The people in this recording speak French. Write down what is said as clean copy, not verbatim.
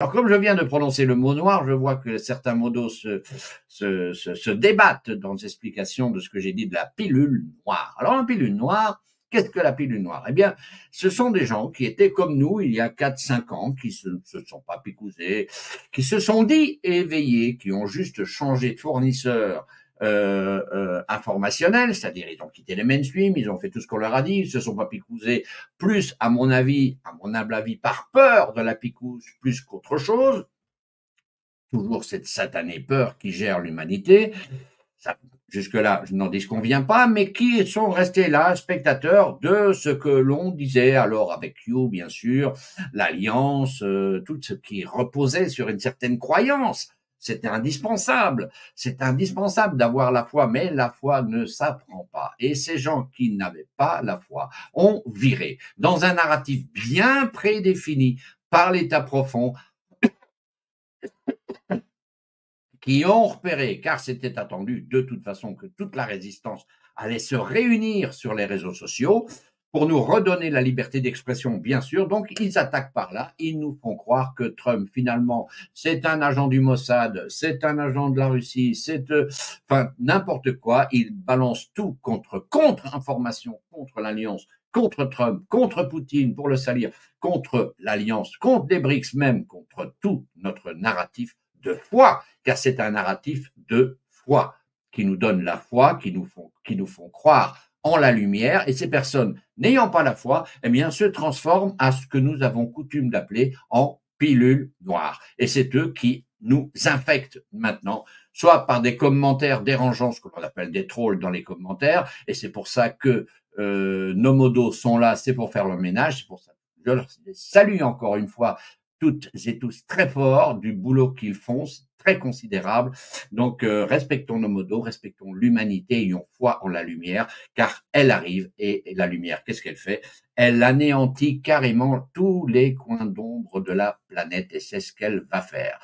Alors, comme je viens de prononcer le mot noir, je vois que certains modos se débattent dans l'explication de ce que j'ai dit de la pilule noire. Alors, la pilule noire, qu'est-ce que la pilule noire? Eh bien, ce sont des gens qui étaient comme nous il y a 4-5 ans, qui se sont pas picousés, qui se sont dit éveillés, qui ont juste changé de fournisseur informationnel, c'est-à-dire ils ont quitté les mainstream, ils ont fait tout ce qu'on leur a dit, ils se sont pas picousés, plus à mon avis, à mon humble avis, par peur de la picouse plus qu'autre chose. Toujours cette satanée peur qui gère l'humanité. Jusque-là, je n'en disconviens pas, mais qui sont restés là, spectateurs de ce que l'on disait, alors avec You, bien sûr, l'Alliance, tout ce qui reposait sur une certaine croyance. C'était indispensable. C'est indispensable d'avoir la foi, mais la foi ne s'apprend pas. Et ces gens qui n'avaient pas la foi ont viré dans un narratif bien prédéfini par l'état profond, qui ont repéré, car c'était attendu de toute façon que toute la résistance allait se réunir sur les réseaux sociaux pour nous redonner la liberté d'expression, bien sûr. Donc, ils attaquent par là. Ils nous font croire que Trump, finalement, c'est un agent du Mossad, c'est un agent de la Russie, enfin, n'importe quoi. Ils balancent tout contre-information, contre l'Alliance, contre Trump, contre Poutine pour le salir, contre l'Alliance, contre les BRICS même, contre tout notre narratif de foi, car c'est un narratif de foi qui nous donne la foi, qui nous font croire en la lumière, et ces personnes n'ayant pas la foi, eh bien, se transforment à ce que nous avons coutume d'appeler en pilule noire. Et c'est eux qui nous infectent maintenant, soit par des commentaires dérangeants, ce que l'on appelle des trolls dans les commentaires, et c'est pour ça que nos modos sont là, c'est pour faire le ménage, c'est pour ça que je leur salue encore une fois toutes et tous très fort du boulot qu'ils font, très considérable. Donc, respectons nos modos, respectons l'humanité, ayons foi en la lumière, car elle arrive et la lumière, qu'est-ce qu'elle fait? Elle anéantit carrément tous les coins d'ombre de la planète et c'est ce qu'elle va faire.